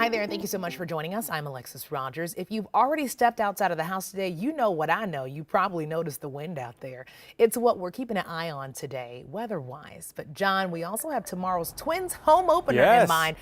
Hi there, and thank you so much for joining us. I'm Alexis Rogers. If you've already stepped outside of the house today, you know what I know. You probably noticed the wind out there. It's what we're keeping an eye on today, weather-wise. But John, we also have tomorrow's Twins home opener in mind.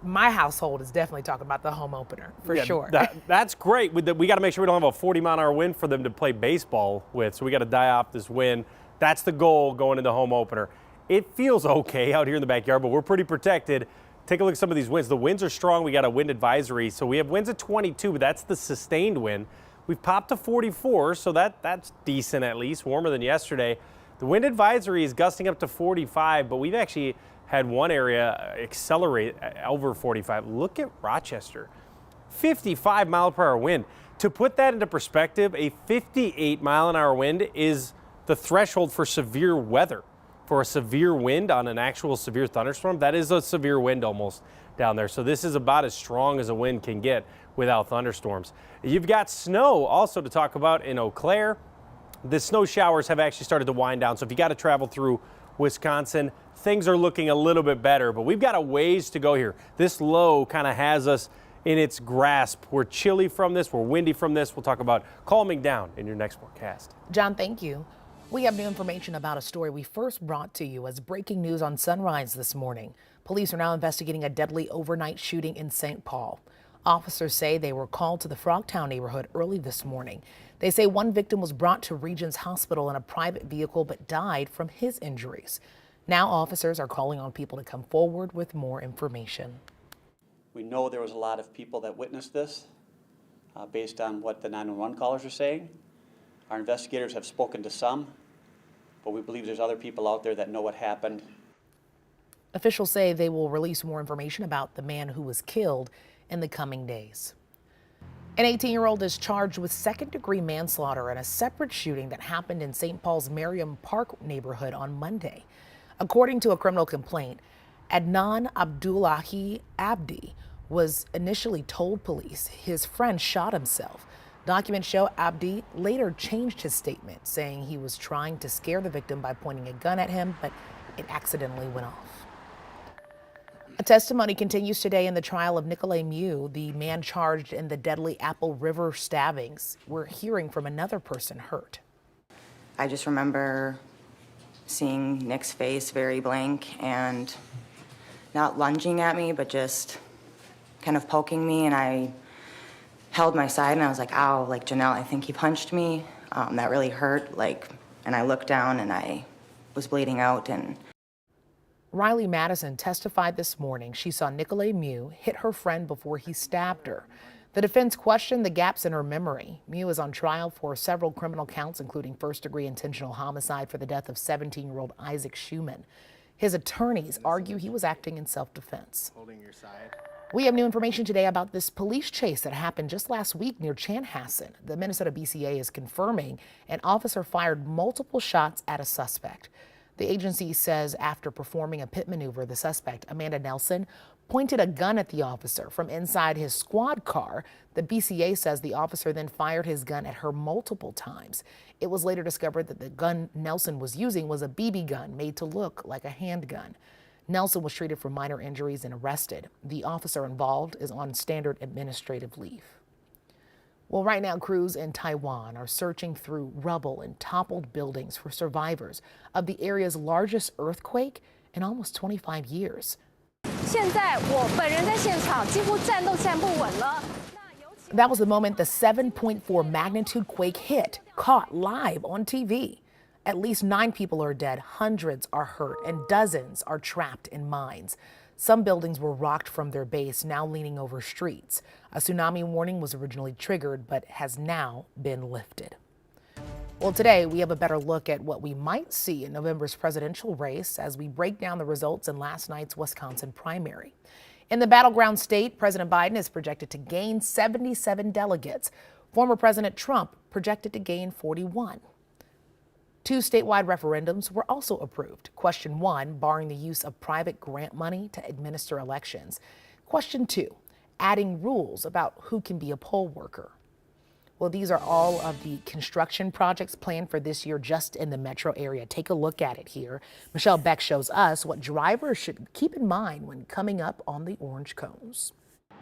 My household is definitely talking about the home opener, for sure. That's great. We got to make sure we don't have a 40-mile-an-hour wind for them to play baseball with, so we got to die off this wind. That's the goal going into the home opener. It feels okay out here in the backyard, but we're pretty protected. Take a look at some of these winds. The winds are strong. We got a wind advisory. So we have winds at 22, but that's the sustained wind. We've popped to 44, so that's decent at least, warmer than yesterday. The wind advisory is gusting up to 45, but we've actually had one area accelerate over 45. Look at Rochester, 55-mile-per-hour wind. To put that into perspective, a 58-mile-an-hour wind is the threshold for severe weather. For a severe wind on an actual severe thunderstorm, that is a severe wind almost down there. So this is about as strong as a wind can get without thunderstorms. You've got snow also to talk about in Eau Claire. The snow showers have actually started to wind down. So if you got to travel through Wisconsin, things are looking a little bit better, but we've got a ways to go here. This low kind of has us in its grasp. We're chilly from this. We're windy from this. We'll talk about calming down in your next forecast. John, thank you. We have new information about a story we first brought to you as breaking news on Sunrise this morning. Police are now investigating a deadly overnight shooting in St. Paul. Officers say they were called to the Frogtown neighborhood early this morning. They say one victim was brought to Regions Hospital in a private vehicle but died from his injuries. Now officers are calling on people to come forward with more information. We know there was a lot of people that witnessed this based on what the 911 callers are saying. Our investigators have spoken to some, but we believe there's other people out there that know what happened. Officials say they will release more information about the man who was killed in the coming days. An 18-year-old is charged with second-degree manslaughter in a separate shooting that happened in St. Paul's Merriam Park neighborhood on Monday. According to a criminal complaint, Adnan Abdullahi Abdi was initially told police his friend shot himself. Documents show Abdi later changed his statement, saying he was trying to scare the victim by pointing a gun at him, but it accidentally went off. A testimony continues today in the trial of Nicolay Mew, the man charged in the deadly Apple River stabbings. We're hearing from another person hurt. I just remember seeing Nick's face very blank and not lunging at me, but just kind of poking me, and I held my side and I was like, ow, like, Janelle, I think he punched me. That really hurt, and I looked down and I was bleeding out. And Riley Madison testified this morning she saw Nicolay Mew hit her friend before he stabbed her. The defense questioned the gaps in her memory. Mew is on trial for several criminal counts, including first-degree intentional homicide for the death of 17-year-old Isaac Schumann. His attorneys argue he was acting in self-defense. Holding your side. We have new information today about this police chase that happened just last week near Chanhassen. The Minnesota BCA is confirming an officer fired multiple shots at a suspect. The agency says after performing a pit maneuver, the suspect, Amanda Nelson, pointed a gun at the officer from inside his squad car. The BCA says the officer then fired his gun at her multiple times. It was later discovered that the gun Nelson was using was a BB gun made to look like a handgun. Nelson was treated for minor injuries and arrested. The officer involved is on standard administrative leave. Well, right now, crews in Taiwan are searching through rubble and toppled buildings for survivors of the area's largest earthquake in almost 25 years. That was the moment the 7.4 magnitude quake hit, caught live on TV. At least 9 people are dead, hundreds are hurt, and dozens are trapped in mines. Some buildings were rocked from their base, now leaning over streets. A tsunami warning was originally triggered, but has now been lifted. Well, today we have a better look at what we might see in November's presidential race as we break down the results in last night's Wisconsin primary. In the battleground state, President Biden is projected to gain 77 delegates. Former President Trump projected to gain 41. 2 statewide referendums were also approved. Question 1, barring the use of private grant money to administer elections. Question 2, adding rules about who can be a poll worker. Well, these are all of the construction projects planned for this year just in the metro area. Take a look at it here. Michelle Beck shows us what drivers should keep in mind when coming up on the orange cones.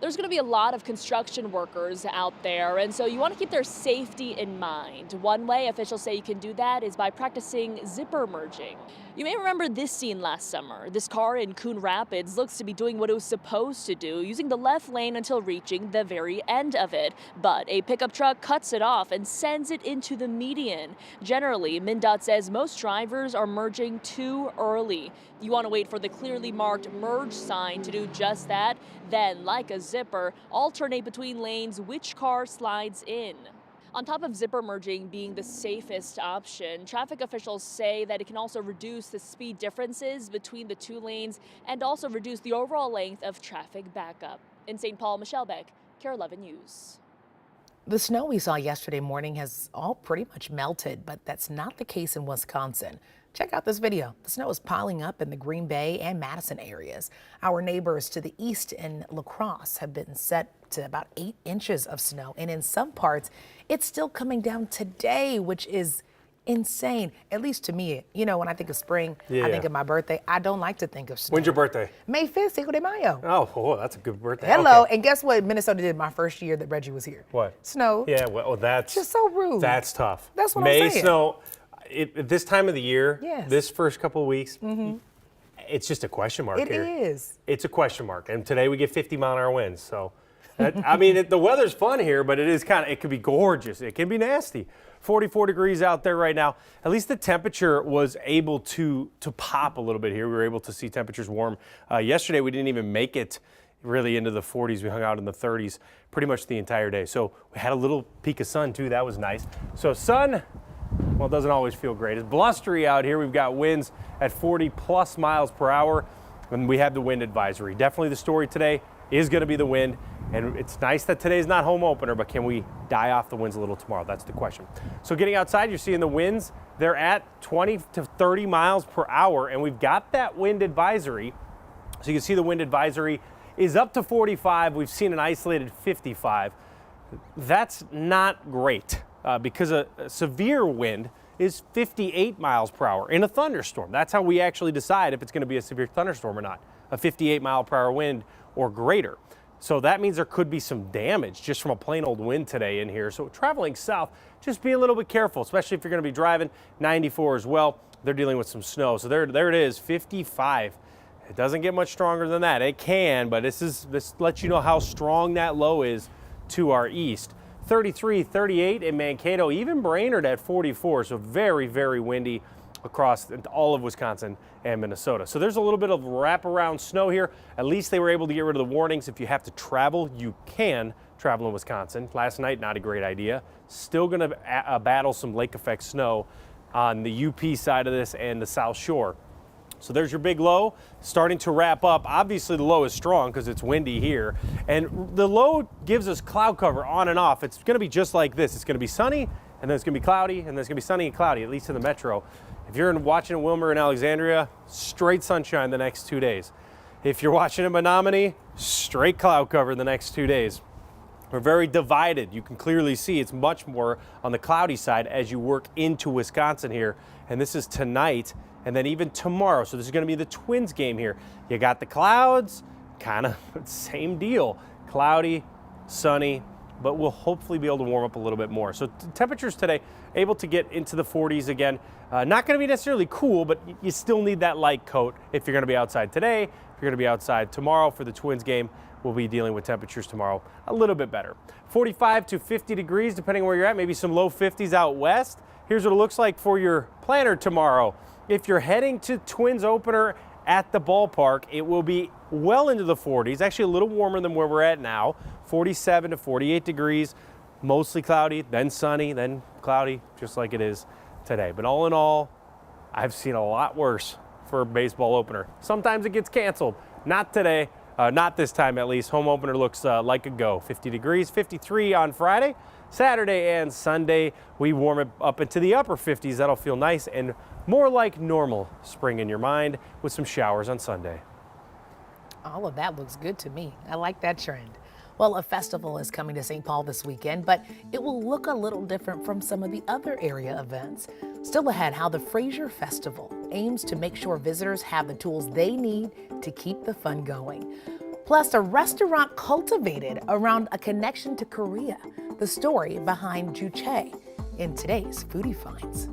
There's going to be a lot of construction workers out there, and so you want to keep their safety in mind. One way officials say you can do that is by practicing zipper merging. You may remember this scene last summer. This car in Coon Rapids looks to be doing what it was supposed to do, using the left lane until reaching the very end of it. But a pickup truck cuts it off and sends it into the median. Generally, MnDOT says most drivers are merging too early. You want to wait for the clearly marked merge sign to do just that. Then, like a zipper, alternate between lanes which car slides in. On top of zipper merging being the safest option, traffic officials say that it can also reduce the speed differences between the two lanes and also reduce the overall length of traffic backup. In St. Paul, Michelle Beck, KARE 11 News. The snow we saw yesterday morning has all pretty much melted, but that's not the case in Wisconsin. Check out this video. The snow is piling up in the Green Bay and Madison areas. Our neighbors to the east in La Crosse have been set to about 8 inches of snow, and in some parts, it's still coming down today, which is insane. At least to me, you know, when I think of spring, I think of my birthday. I don't like to think of snow. When's your birthday? May 5th, Cinco de Mayo. Oh, that's a good birthday. Hello, Okay. and guess what Minnesota did my first year that Reggie was here? What? Snow. Yeah, well, that's Just so rude. That's tough. That's what May I'm saying. snow. At this time of the year, Yes. this first couple of weeks, it's just a question mark It here. is. It's a question mark. And today we get 50-mile-an-hour winds. So, I mean, the weather's fun here, but it can be gorgeous. It can be nasty. 44 degrees out there right now. At least the temperature was able to pop a little bit here. We were able to see temperatures warm. Yesterday, we didn't even make it really into the 40s. We hung out in the 30s pretty much the entire day. So we had a little peak of sun, too. That was nice. So sun, well, it doesn't always feel great. It's blustery out here. We've got winds at 40+ miles per hour, and we have the wind advisory. Definitely the story today is going to be the wind, and it's nice that today's not home opener, but can we die off the winds a little tomorrow? That's the question. So getting outside, you're seeing the winds. They're at 20 to 30 miles per hour, and we've got that wind advisory. So you can see the wind advisory is up to 45. We've seen an isolated 55. That's not great. Because a severe wind is 58 miles per hour in a thunderstorm. That's how we actually decide if it's going to be a severe thunderstorm or not, a 58 mile per hour wind or greater. So that means there could be some damage just from a plain old wind today in here. So traveling south, just be a little bit careful, especially if you're going to be driving 94 as well. They're dealing with some snow. So there it is, 55. It doesn't get much stronger than that. It can, but this lets you know how strong that low is to our east. 33, 38 in Mankato, even Brainerd at 44, so very, very windy across all of Wisconsin and Minnesota. So there's a little bit of wraparound snow here. At least they were able to get rid of the warnings. If you have to travel, you can travel in Wisconsin. Last night, not a great idea. Still going to battle some lake effect snow on the UP side of this and the South Shore. So there's your big low starting to wrap up. Obviously the low is strong because it's windy here. And the low gives us cloud cover on and off. It's going to be just like this. It's going to be sunny, and then it's going to be cloudy, and then it's going to be sunny and cloudy, at least in the metro. If you're watching in Wilmer and Alexandria, straight sunshine the next 2 days. If you're watching in Menominee, straight cloud cover the next 2 days. We're very divided. You can clearly see it's much more on the cloudy side as you work into Wisconsin here. And this is tonight and then even tomorrow. So this is going to be the Twins game here. You got the clouds, kind of same deal. Cloudy, sunny, but we'll hopefully be able to warm up a little bit more. So temperatures today, able to get into the 40s again. Not going to be necessarily cool, but you still need that light coat if you're going to be outside today. If you're going to be outside tomorrow for the Twins game, we'll be dealing with temperatures tomorrow a little bit better. 45 to 50 degrees, depending where you're at, maybe some low 50s out west. Here's what it looks like for your planner tomorrow. If you're heading to Twins opener at the ballpark, it will be well into the 40s, actually a little warmer than where we're at now, 47 to 48 degrees, mostly cloudy, then sunny, then cloudy, just like it is today. But all in all, I've seen a lot worse for a baseball opener. Sometimes it gets canceled. Not today, not this time at least. Home opener looks like a go. 50 degrees, 53 on Friday. Saturday and Sunday, we warm it up into the upper 50s. That'll feel nice and more like normal spring in your mind with some showers on Sunday. All of that looks good to me. I like that trend. Well, a festival is coming to St. Paul this weekend, but it will look a little different from some of the other area events. Still ahead, how the Fraser Festival aims to make sure visitors have the tools they need to keep the fun going. Plus, Plus, a restaurant cultivated around a connection to Korea. The story behind Juche in today's Foodie Finds.